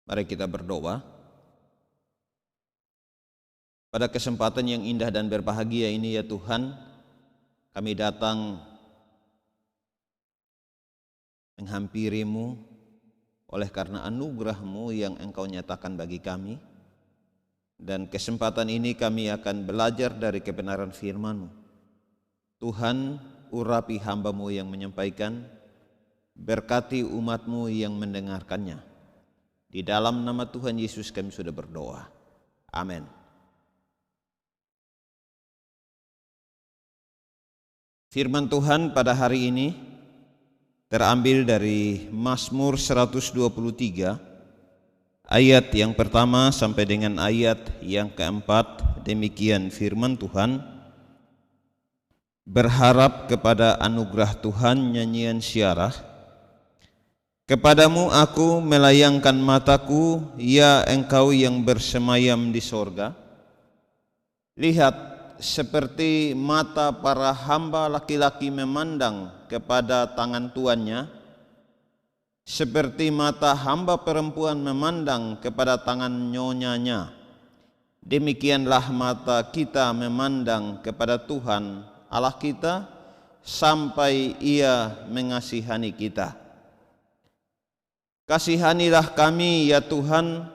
Mari kita berdoa. Pada kesempatan yang indah dan berbahagia ini ya Tuhan, kami datang menghampiri-Mu oleh karena anugerah-Mu yang Engkau nyatakan bagi kami. Dan kesempatan ini kami akan belajar dari kebenaran firman-Mu. Tuhan, urapi hamba-Mu yang menyampaikan, berkati umat-Mu yang mendengarkannya. Di dalam nama Tuhan Yesus kami sudah berdoa. Amin. Firman Tuhan pada hari ini terambil dari Mazmur 123 ayat yang pertama sampai dengan ayat yang keempat. Demikian firman Tuhan. Berharap kepada anugerah Tuhan nyanyian syarah. Kepadamu aku melayangkan mataku, ya Engkau yang bersemayam di sorga. Lihat, seperti mata para hamba laki-laki memandang kepada tangan tuannya, seperti mata hamba perempuan memandang kepada tangan nyonyanya, demikianlah mata kita memandang kepada Tuhan Allah kita sampai Ia mengasihani kita. Kasihanilah kami ya Tuhan,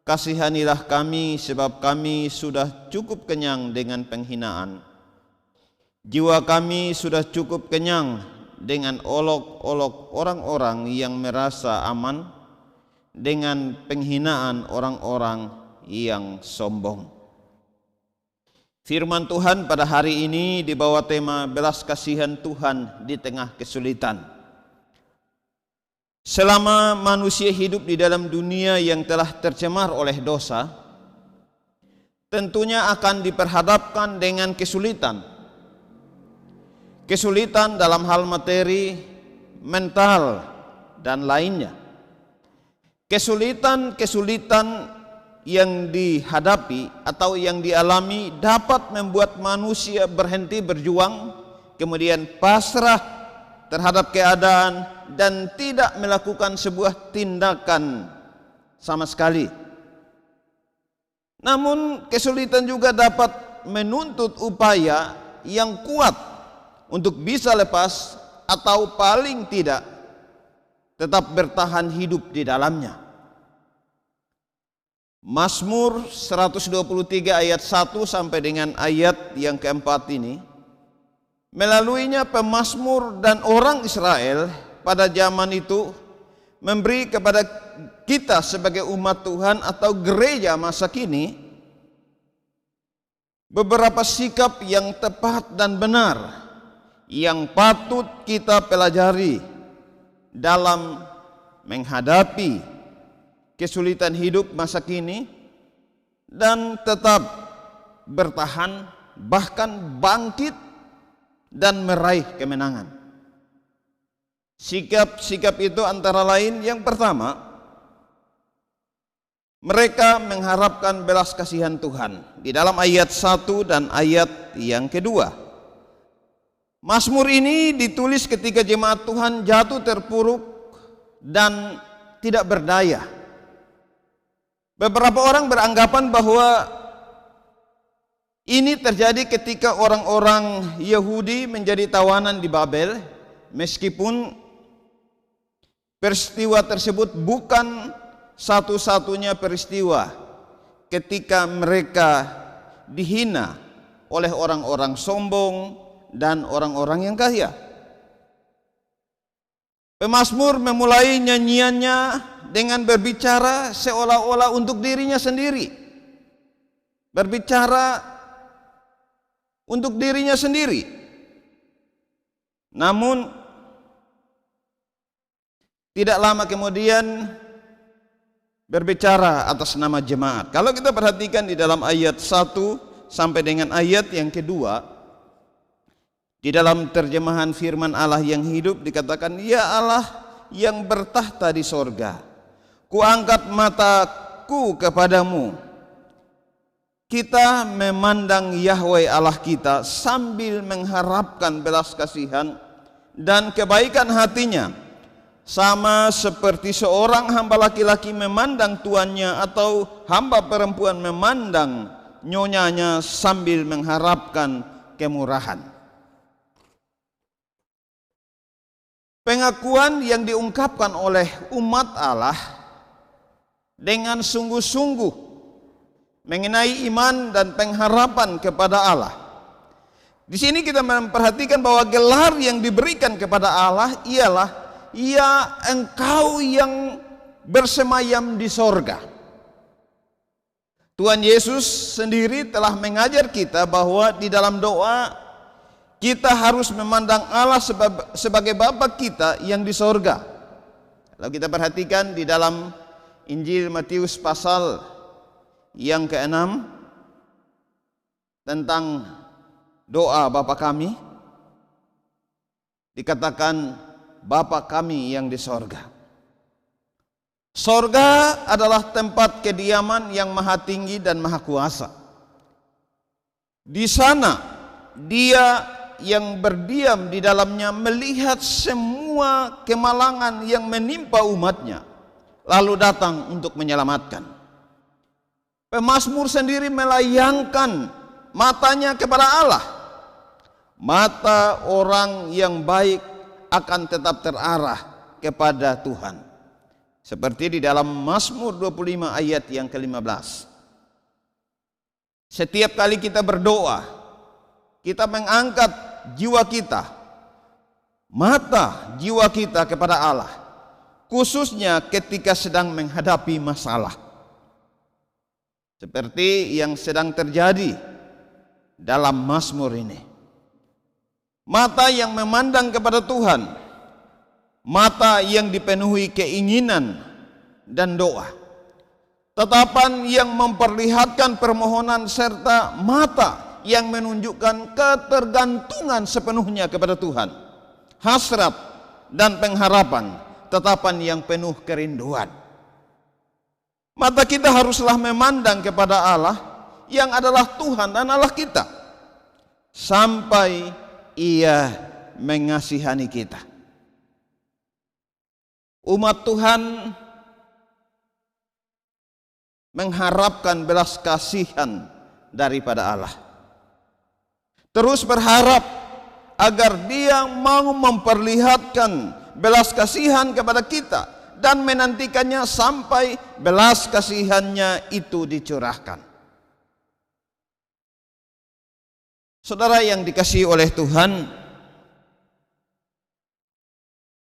kasihanilah kami sebab kami sudah cukup kenyang dengan penghinaan. Jiwa kami sudah cukup kenyang dengan olok-olok orang-orang yang merasa aman, dengan penghinaan orang-orang yang sombong. Firman Tuhan pada hari ini dibawa tema belas kasihan Tuhan di tengah kesulitan. Selama manusia hidup di dalam dunia yang telah tercemar oleh dosa, tentunya akan diperhadapkan dengan kesulitan. Kesulitan dalam hal materi, mental, dan lainnya. Kesulitan yang dihadapi atau yang dialami dapat membuat manusia berhenti berjuang, kemudian pasrah terhadap keadaan dan tidak melakukan sebuah tindakan sama sekali. Namun kesulitan juga dapat menuntut upaya yang kuat untuk bisa lepas atau paling tidak tetap bertahan hidup di dalamnya. Mazmur 123 ayat 1 sampai dengan ayat yang keempat ini, melaluinya pemazmur dan orang Israel pada zaman itu memberi kepada kita sebagai umat Tuhan atau gereja masa kini beberapa sikap yang tepat dan benar yang patut kita pelajari dalam menghadapi kesulitan hidup masa kini dan tetap bertahan, bahkan bangkit dan meraih kemenangan. Sikap-sikap itu antara lain yang pertama, mereka mengharapkan belas kasihan Tuhan di dalam ayat 1 dan ayat yang kedua. Mazmur ini ditulis ketika jemaat Tuhan jatuh terpuruk dan tidak berdaya. Beberapa orang beranggapan bahwa ini terjadi ketika orang-orang Yahudi menjadi tawanan di Babel, meskipun peristiwa tersebut bukan satu-satunya peristiwa ketika mereka dihina oleh orang-orang sombong dan orang-orang yang kaya. Pemazmur memulai nyanyiannya dengan berbicara seolah-olah untuk dirinya sendiri. Berbicara untuk dirinya sendiri. Namun tidak lama kemudian berbicara atas nama jemaat. Kalau kita perhatikan di dalam ayat 1 sampai dengan ayat yang kedua, di dalam terjemahan firman Allah yang hidup dikatakan, ya Allah yang bertahta di sorga, kuangkat mataku kepadamu. Kita memandang Yahweh Allah kita sambil mengharapkan belas kasihan dan kebaikan hatinya sama seperti seorang hamba laki-laki memandang tuannya atau hamba perempuan memandang nyonyanya sambil mengharapkan kemurahan. Pengakuan yang diungkapkan oleh umat Allah dengan sungguh-sungguh mengenai iman dan pengharapan kepada Allah. Di sini kita memperhatikan bahwa gelar yang diberikan kepada Allah ialah, ya engkau yang bersemayam di sorga. Tuhan Yesus sendiri telah mengajar kita bahwa di dalam doa kita harus memandang Allah sebagai Bapa kita yang di sorga. Kalau kita perhatikan di dalam Injil Matius pasal yang ke-6 tentang doa Bapa kami, dikatakan Bapa kami yang di sorga. Sorga adalah tempat kediaman yang maha tinggi dan maha kuasa. Di sana Dia yang berdiam di dalamnya melihat semua kemalangan yang menimpa umatnya, lalu datang untuk menyelamatkan. Pemazmur sendiri melayangkan matanya kepada Allah. Mata orang yang baik akan tetap terarah kepada Tuhan. Seperti di dalam Mazmur 25 ayat yang ke-15. Setiap kali kita berdoa, kita mengangkat jiwa kita, mata jiwa kita kepada Allah, khususnya ketika sedang menghadapi masalah seperti yang sedang terjadi dalam Mazmur ini. Mata yang memandang kepada Tuhan, mata yang dipenuhi keinginan dan doa, tatapan yang memperlihatkan permohonan, serta mata yang menunjukkan ketergantungan sepenuhnya kepada Tuhan, hasrat dan pengharapan, tatapan yang penuh kerinduan. Mata kita haruslah memandang kepada Allah yang adalah Tuhan dan Allah kita, sampai Ia mengasihani kita. Umat Tuhan mengharapkan belas kasihan daripada Allah, terus berharap agar Dia mau memperlihatkan belas kasihan kepada kita dan menantikannya sampai belas kasihannya itu dicurahkan. Saudara yang dikasihi oleh Tuhan,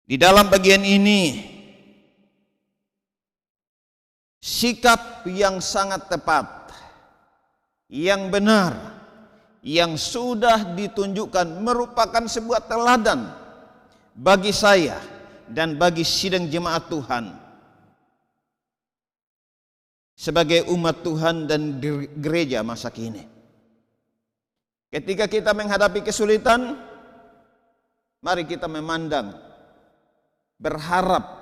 di dalam bagian ini sikap yang sangat tepat, yang benar, yang sudah ditunjukkan merupakan sebuah teladan bagi saya dan bagi sidang jemaat Tuhan sebagai umat Tuhan dan gereja masa kini. Ketika kita menghadapi kesulitan, mari kita memandang, berharap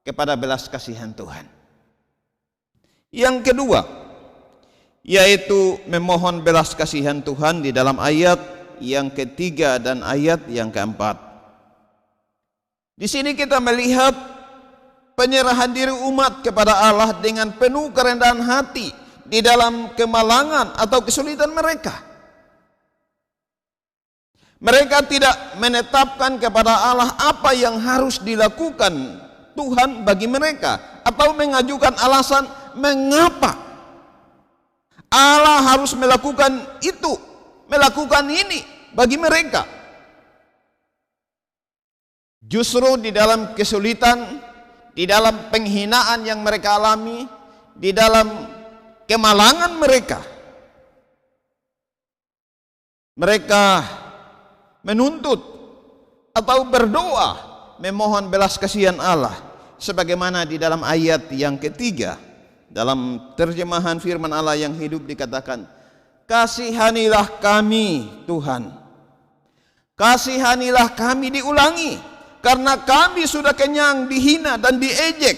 kepada belas kasihan Tuhan. Yang kedua, yaitu memohon belas kasihan Tuhan di dalam ayat yang ketiga dan ayat yang keempat. Di sini kita melihat penyerahan diri umat kepada Allah dengan penuh kerendahan hati di dalam kemalangan atau kesulitan mereka. Mereka tidak menetapkan kepada Allah apa yang harus dilakukan Tuhan bagi mereka, atau mengajukan alasan mengapa Allah harus melakukan itu, melakukan ini bagi mereka. Justru di dalam kesulitan, di dalam penghinaan yang mereka alami, di dalam kemalangan mereka, mereka menuntut atau berdoa memohon belas kasihan Allah, sebagaimana di dalam ayat yang ketiga dalam terjemahan firman Allah yang hidup dikatakan, kasihanilah kami Tuhan, kasihanilah kami, diulangi, karena kami sudah kenyang, dihina dan diejek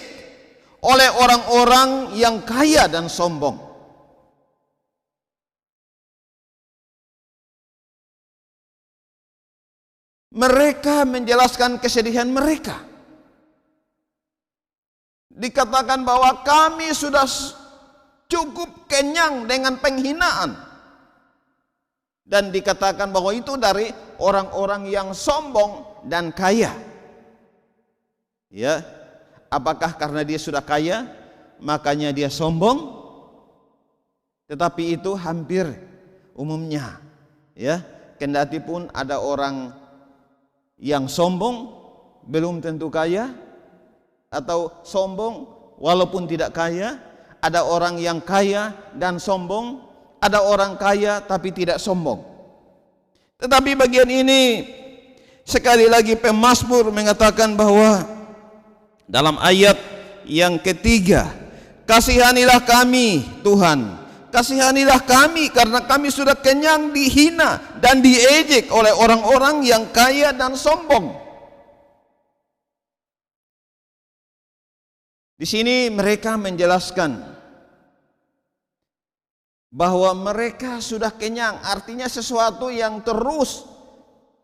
oleh orang-orang yang kaya dan sombong. Mereka menjelaskan kesedihan mereka. dikatakan bahwa kami sudah cukup kenyang dengan penghinaan. Dan dikatakan bahwa itu dari orang-orang yang sombong dan kaya. Ya, apakah karena dia sudah kaya makanya dia sombong? Tetapi itu hampir umumnya, ya. Kendati pun ada orang yang sombong belum tentu kaya, atau sombong walaupun tidak kaya. Ada orang yang kaya dan sombong, ada orang kaya tapi tidak sombong. Tetapi bagian ini sekali lagi pemazmur mengatakan bahwa dalam ayat yang ketiga, kasihanilah kami Tuhan, kasihanilah kami karena kami sudah kenyang, dihina dan diejek oleh orang-orang yang kaya dan sombong. Di sini mereka menjelaskan bahwa mereka sudah kenyang, artinya sesuatu yang terus,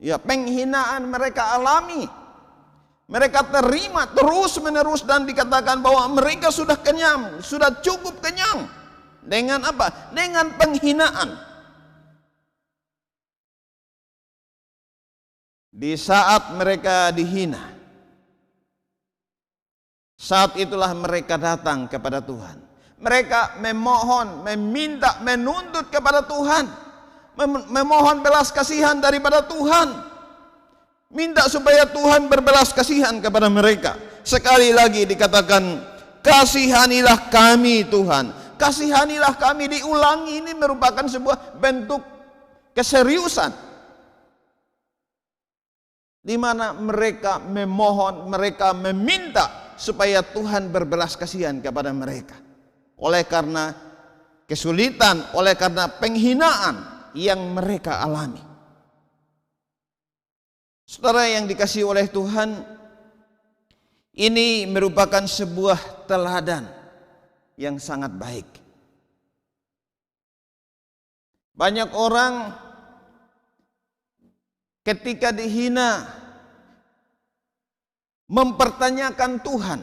ya, penghinaan mereka alami, mereka terima terus menerus, dan dikatakan bahwa mereka sudah kenyang, sudah cukup kenyang. Dengan apa? Dengan penghinaan. Di saat mereka dihina, saat itulah mereka datang kepada Tuhan. Mereka memohon, meminta, menuntut kepada Tuhan, memohon belas kasihan daripada Tuhan, minta supaya Tuhan berbelas kasihan kepada mereka. Sekali lagi dikatakan, kasihanilah kami Tuhan, kasihanilah kami. Diulangi, ini merupakan sebuah bentuk keseriusan, di mana mereka memohon, mereka meminta supaya Tuhan berbelas kasihan kepada mereka. Oleh karena kesulitan, oleh karena penghinaan yang mereka alami. Saudara yang dikasihi oleh Tuhan, ini merupakan sebuah teladan yang sangat baik. Banyak orang ketika dihina mempertanyakan Tuhan,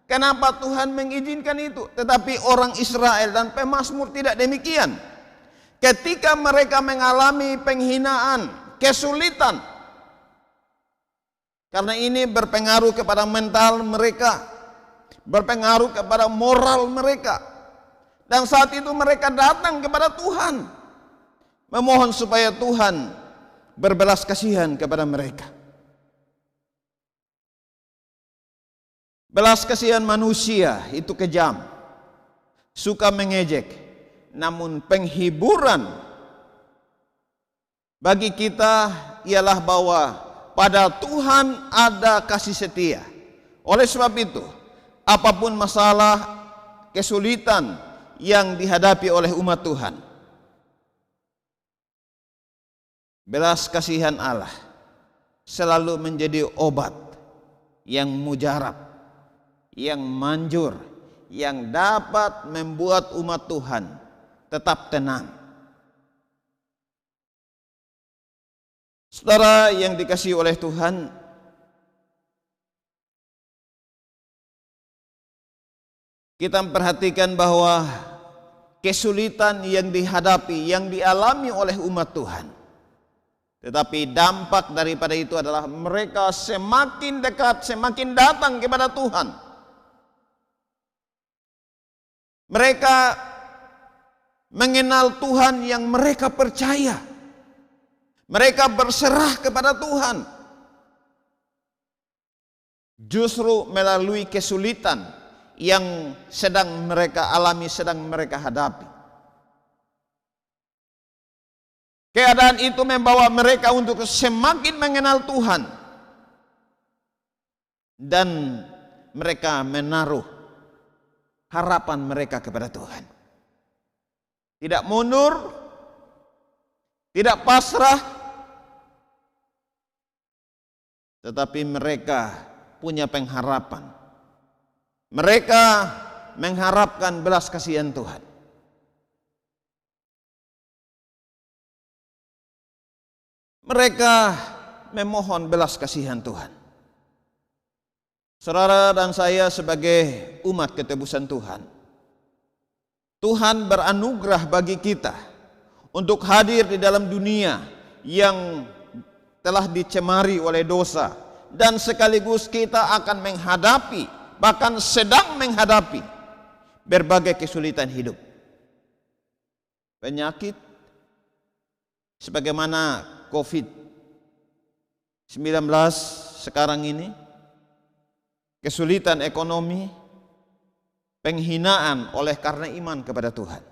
kenapa Tuhan mengizinkan itu? Tetapi orang Israel dan pemazmur tidak demikian. Ketika mereka mengalami penghinaan, kesulitan, karena ini berpengaruh kepada mental mereka, berpengaruh kepada moral mereka, dan saat itu mereka datang kepada Tuhan, memohon supaya Tuhan berbelas kasihan kepada mereka. Belas kasihan manusia itu kejam, suka mengejek. Namun penghiburan bagi kita ialah bahwa pada Tuhan ada kasih setia. Oleh sebab itu, apapun masalah, kesulitan yang dihadapi oleh umat Tuhan, belas kasihan Allah selalu menjadi obat yang mujarab, yang manjur, yang dapat membuat umat Tuhan tetap tenang. Saudara yang dikasihi oleh Tuhan, kita memperhatikan bahwa kesulitan yang dihadapi, yang dialami oleh umat Tuhan, tetapi dampak daripada itu adalah mereka semakin dekat, semakin datang kepada Tuhan. Mereka mengenal Tuhan yang mereka percaya. Mereka berserah kepada Tuhan. Justru melalui kesulitan yang sedang mereka alami, sedang mereka hadapi. Keadaan itu membawa mereka untuk semakin mengenal Tuhan. Dan mereka menaruh harapan mereka kepada Tuhan. Tidak mundur, tidak pasrah, tetapi mereka punya pengharapan. Mereka mengharapkan belas kasihan Tuhan. Mereka memohon belas kasihan Tuhan. Saudara dan saya sebagai umat ketebusan Tuhan, Tuhan beranugerah bagi kita untuk hadir di dalam dunia yang telah dicemari oleh dosa, dan sekaligus kita akan menghadapi, bahkan sedang menghadapi berbagai kesulitan hidup. Penyakit sebagaimana COVID-19 sekarang ini, kesulitan ekonomi, penghinaan oleh karena iman kepada Tuhan,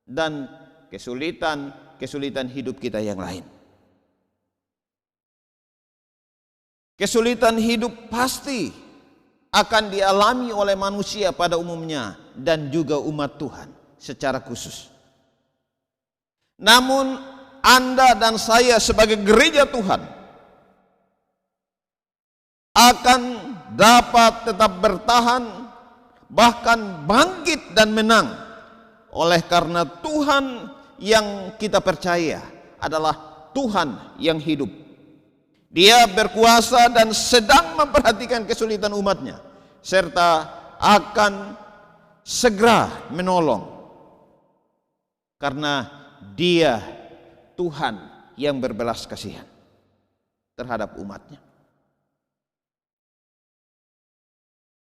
dan kesulitan hidup kita yang lain. Kesulitan hidup pasti akan dialami oleh manusia pada umumnya dan juga umat Tuhan secara khusus. Namun Anda dan saya sebagai gereja Tuhan akan dapat tetap bertahan, bahkan bangkit dan menang, oleh karena Tuhan yang kita percaya adalah Tuhan yang hidup. Dia berkuasa dan sedang memperhatikan kesulitan umatnya, serta akan segera menolong, karena Dia Tuhan yang berbelas kasihan terhadap umatnya.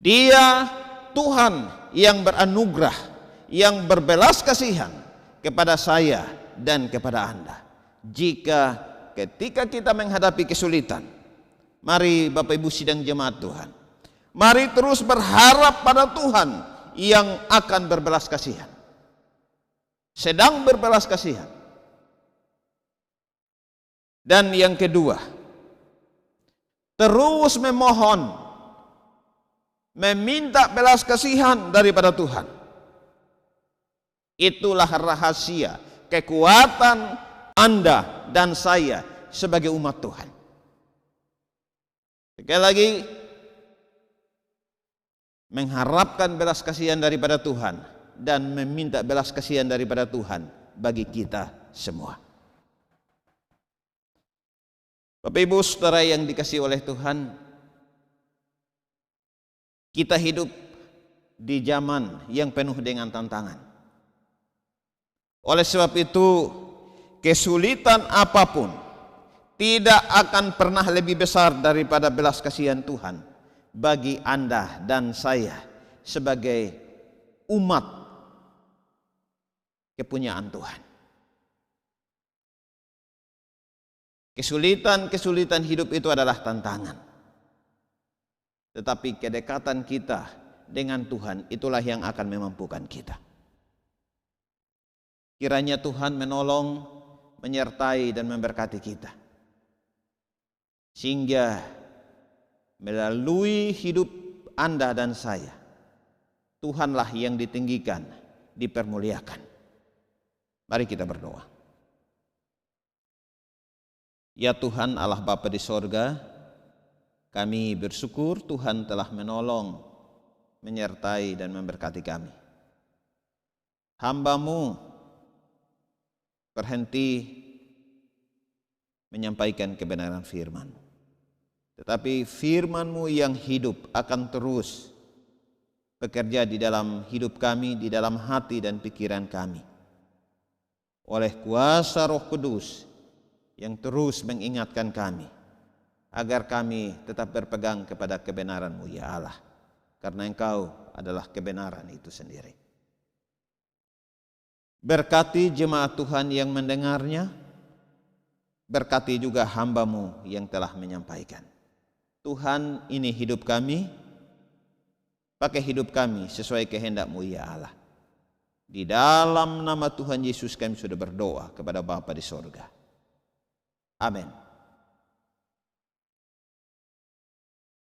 Dia Tuhan yang beranugerah, yang berbelas kasihan kepada saya dan kepada Anda. Jika ketika kita menghadapi kesulitan, mari Bapak Ibu sidang jemaat Tuhan, mari terus berharap pada Tuhan yang akan berbelas kasihan, sedang berbelas kasihan. Dan yang kedua, terus memohon, meminta belas kasihan daripada Tuhan. Itulah rahasia kekuatan Anda dan saya sebagai umat Tuhan. Sekali lagi, mengharapkan belas kasihan daripada Tuhan dan meminta belas kasihan daripada Tuhan bagi kita semua. Bapak Ibu Saudara yang dikasihi oleh Tuhan, kita hidup di zaman yang penuh dengan tantangan. Oleh sebab itu, kesulitan apapun tidak akan pernah lebih besar daripada belas kasihan Tuhan bagi Anda dan saya sebagai umat kepunyaan Tuhan. Kesulitan hidup itu adalah tantangan, tetapi kedekatan kita dengan Tuhan itulah yang akan memampukan kita. Kiranya Tuhan menolong, menyertai dan memberkati kita, sehingga melalui hidup Anda dan saya, Tuhanlah yang ditinggikan, dipermuliakan. Mari kita berdoa. Ya Tuhan Allah Bapa di sorga, kami bersyukur Tuhan telah menolong, menyertai dan memberkati kami. Hamba-Mu berhenti menyampaikan kebenaran firman, tetapi firman-Mu yang hidup akan terus bekerja di dalam hidup kami, di dalam hati dan pikiran kami, oleh kuasa Roh Kudus yang terus mengingatkan kami agar kami tetap berpegang kepada kebenaran-Mu ya Allah, karena Engkau adalah kebenaran itu sendiri. Berkati jemaat Tuhan yang mendengarnya, berkati juga hamba-Mu yang telah menyampaikan. Tuhan, ini hidup kami, pakai hidup kami sesuai kehendak-Mu ya Allah. Di dalam nama Tuhan Yesus kami sudah berdoa kepada Bapa di sorga. Amin.